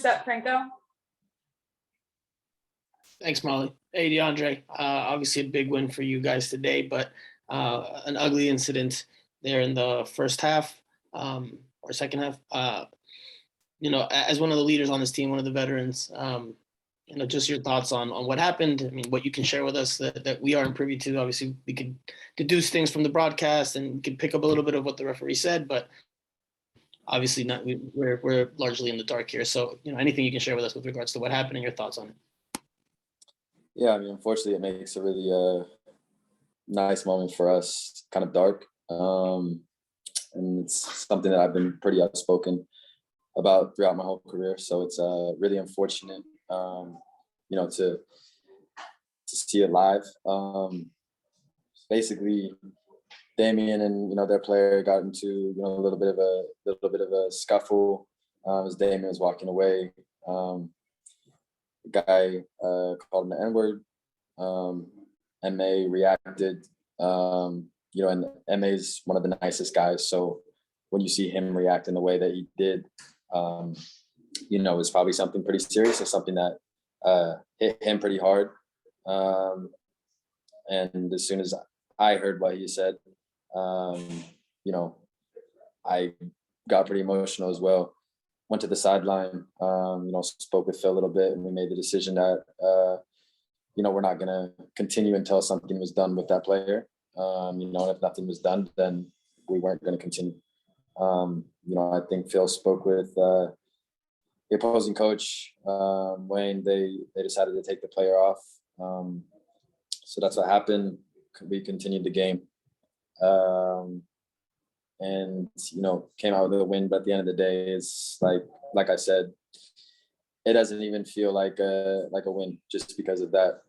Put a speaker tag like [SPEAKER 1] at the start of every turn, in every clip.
[SPEAKER 1] up, Franco.
[SPEAKER 2] Thanks, Molly. Hey, DeAndre. Obviously a big win for you guys today, but an ugly incident there in the first half or second half. As one of the leaders on this team, one of the veterans, just your thoughts on what happened. I mean, what you can share with us that we aren't privy to. Obviously, we could deduce things from the broadcast and we could pick up a little bit of what the referee said, but obviously not. We're largely in the dark here. So, anything you can share with us with regards to what happened and your thoughts on it.
[SPEAKER 3] Yeah, I mean, unfortunately, it makes a really nice moment for us, kind of dark. And it's something that I've been pretty outspoken about throughout my whole career. So it's really unfortunate, to see it live. Basically, Damien and their player got into a little bit of a scuffle as Damien was walking away. The guy called him the N-word. MA reacted, and MA's one of the nicest guys. So when you see him react in the way that he did, it's probably something pretty serious or something that hit him pretty hard. And as soon as I heard what he said, I got pretty emotional as well. Went to the sideline, spoke with Phil a little bit, and we made the decision that, we're not going to continue until something was done with that player. And if nothing was done, then we weren't going to continue. I think Phil spoke with the opposing coach, Wayne. They decided to take the player off. So that's what happened. We continued the game. And came out with a win, but at the end of the day, it's like I said, it doesn't even feel like a win just because of that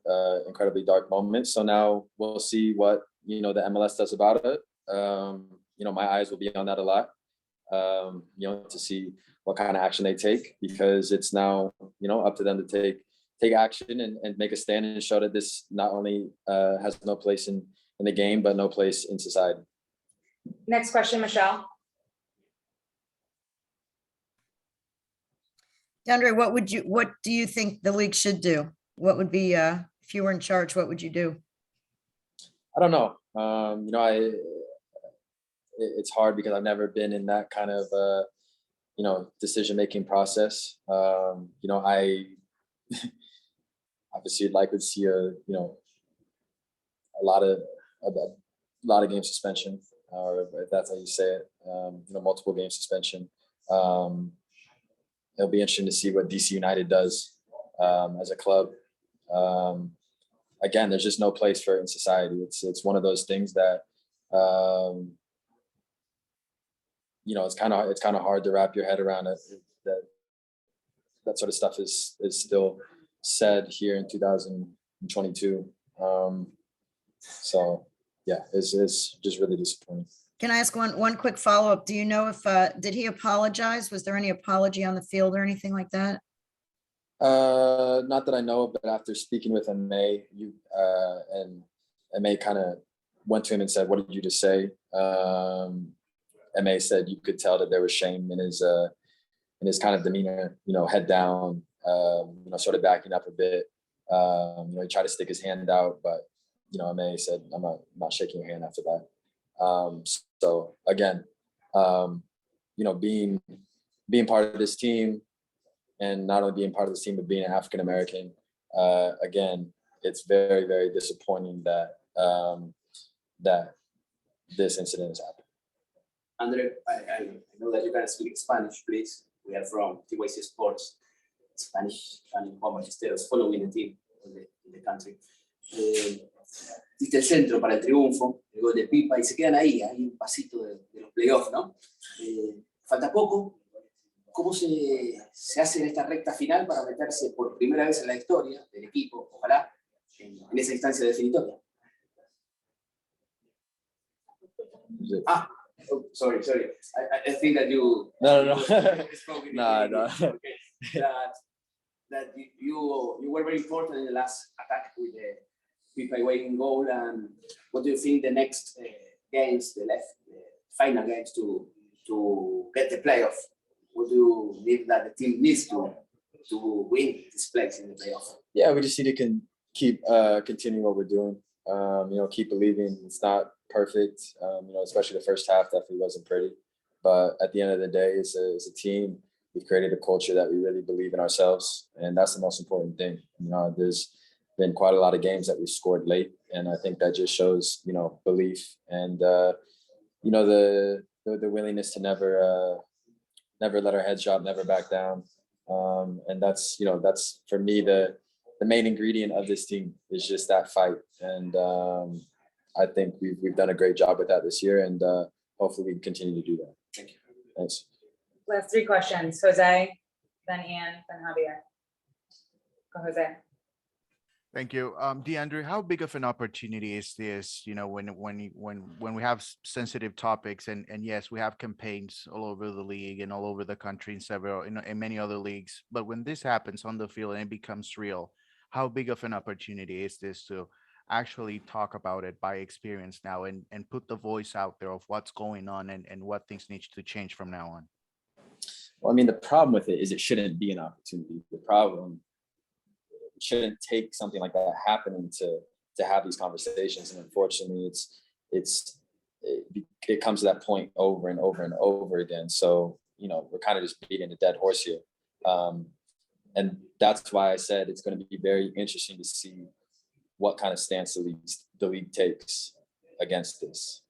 [SPEAKER 3] incredibly dark moment. So now we'll see what the MLS does about it. My eyes will be on that a lot. To see what kind of action they take, because it's now up to them to take action and make a stand and show that this not only has no place in the game, but no place in society.
[SPEAKER 1] Next question, Michelle.
[SPEAKER 4] DeAndre, what do you think the league should do? What would be, if you were in charge, what would you do?
[SPEAKER 3] I don't know. It's hard because I've never been in that kind of, decision-making process. I obviously would see a lot of game suspension, or if that's how you say it, multiple game suspension. It'll be interesting to see what DC United does as a club. Again, there's just no place for it in society. It's one of those things that it's kind of hard to wrap your head around it. That sort of stuff is still said here in 2022. So yeah, it's just really disappointing.
[SPEAKER 4] Can I ask one quick follow-up? Do you know if did he apologize? Was there any apology on the field or anything like that?
[SPEAKER 3] Not that I know of, but after speaking with MA, and MA kind of went to him and said, "What did you just say?" MA said you could tell that there was shame in his kind of demeanor, head down, sort of backing up a bit. He tried to stick his hand out, but MA said, "I'm not shaking your hand after that." So again, being part of this team, and not only being part of this team, but being an African American, again, it's very, very disappointing that that this incident has happened.
[SPEAKER 5] Andre, I know that you can speak Spanish, please. We are from TYC Sports, Spanish and Magisteros, following the team in the country. Diste el centro para el triunfo, el gol de Pipa, y se quedan ahí, hay un pasito de los playoffs, ¿no? Falta poco. ¿Cómo se hace en esta recta final para meterse por primera vez en la historia del equipo, ojalá, en esa instancia definitoria? Oh, sorry. I think that you.
[SPEAKER 3] No.
[SPEAKER 5] No. Okay. That you were very important in the last attack with the Pipa winning goal, and what do you think the next games, the final games to get the playoff? What do you think that the team needs to to win this place in the playoff?
[SPEAKER 3] Yeah, we just need to continue what we're doing. Keep believing. It's not perfect. Especially the first half definitely wasn't pretty. But at the end of the day, it's a team. We've created a culture that we really believe in ourselves, and that's the most important thing. There's been quite a lot of games that we scored late, and I think that just shows belief and the willingness to never let our heads drop, never back down. And that's for me the main ingredient of this team is just that fight. And I think we've done a great job with that this year, and hopefully we can continue to do that.
[SPEAKER 5] Thank you.
[SPEAKER 3] Thanks.
[SPEAKER 1] Last three questions. Jose, then Ian, then Javier. Go, Jose.
[SPEAKER 6] Thank you. DeAndre, how big of an opportunity is this, when we have sensitive topics and yes, we have campaigns all over the league and all over the country in many other leagues, but when this happens on the field and it becomes real, how big of an opportunity is this to actually talk about it by experience now and put the voice out there of what's going on and what things need to change from now on?
[SPEAKER 3] Well, I mean, the problem with it is it shouldn't be an opportunity. The problem shouldn't take something like that happening to have these conversations, and unfortunately it comes to that point over and over and over again. So we're kind of just beating a dead horse here, and that's why I said it's going to be very interesting to see what kind of stance the league takes against this,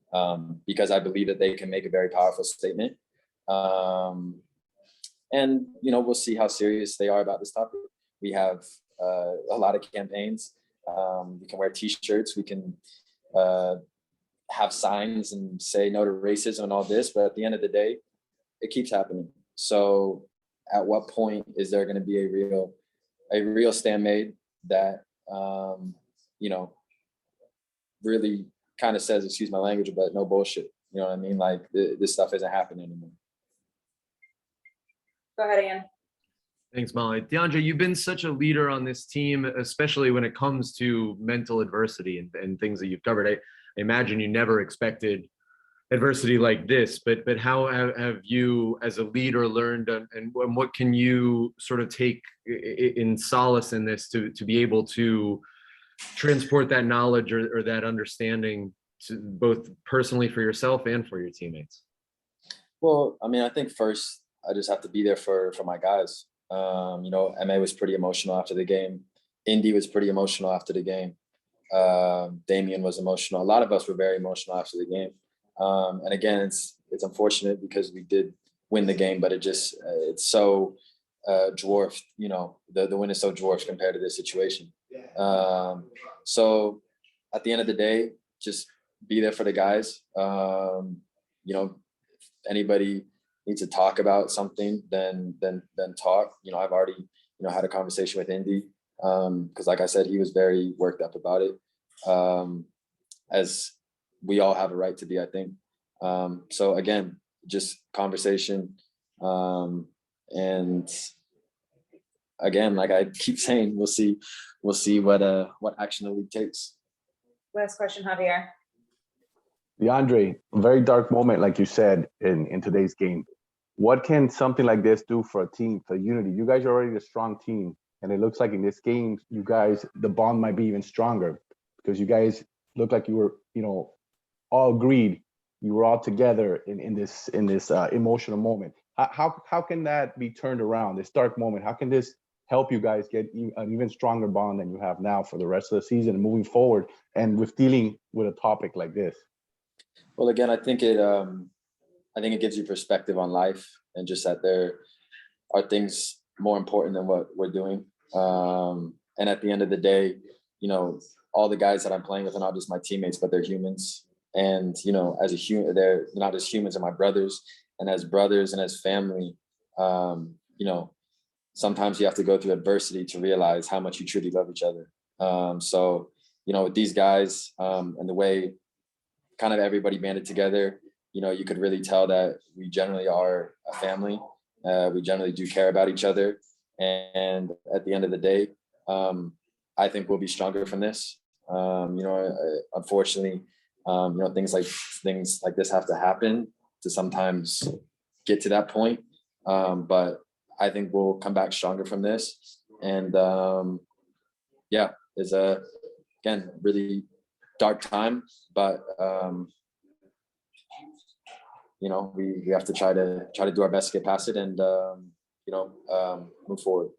[SPEAKER 3] because I believe that they can make a very powerful statement, and we'll see how serious they are about this topic. We have a lot of campaigns. We can wear T-shirts. We can have signs and say no to racism and all this. But at the end of the day, it keeps happening. So at what point is there going to be a real stand made that, really kind of says, excuse my language, but no bullshit. You know what I mean? Like this stuff isn't happening anymore.
[SPEAKER 1] Go ahead, Ian.
[SPEAKER 7] Thanks, Molly. DeAndre, you've been such a leader on this team, especially when it comes to mental adversity and things that you've covered. I imagine you never expected adversity like this, but how have you as a leader learned, and what can you sort of take in solace in this to be able to transport that knowledge or that understanding to both personally for yourself and for your teammates?
[SPEAKER 3] Well, I mean, I think first I just have to be there for my guys. MA was pretty emotional after the game. Indy was pretty emotional after the game. Damian was emotional. A lot of us were very emotional after the game. And again, it's unfortunate because we did win the game, but it's so dwarfed. The win is so dwarfed compared to this situation. So at the end of the day, just be there for the guys. If anybody needs to talk about something, then talk. I've already had a conversation with Indy, because like I said, he was very worked up about it, as we all have a right to be, I think. So again, just conversation, and again, like I keep saying, we'll see what action the league takes.
[SPEAKER 1] Last question, Javier.
[SPEAKER 8] DeAndre, a very dark moment, like you said, in today's game. What can something like this do for a team, for unity? You guys are already a strong team, and it looks like in this game, you guys, the bond might be even stronger because you guys look like you were, all agreed. You were all together in this emotional moment. How can that be turned around? This dark moment. How can this help you guys get an even stronger bond than you have now for the rest of the season and moving forward, and with dealing with a topic like this?
[SPEAKER 3] Well, again, I think it gives you perspective on life, and just that there are things more important than what we're doing. And at the end of the day, all the guys that I'm playing with are not just my teammates, but they're humans. And, as a human, they're not just humans, they're my brothers. And as brothers and as family, sometimes you have to go through adversity to realize how much you truly love each other. So, with these guys, and the way kind of everybody banded together, you could really tell that we generally are a family. We generally do care about each other. And at the end of the day, I think we'll be stronger from this. Unfortunately, things like this have to happen to sometimes get to that point. But I think we'll come back stronger from this. And yeah, it's a, again, really dark time, but you know, we have to try to do our best to get past it and you know, move forward.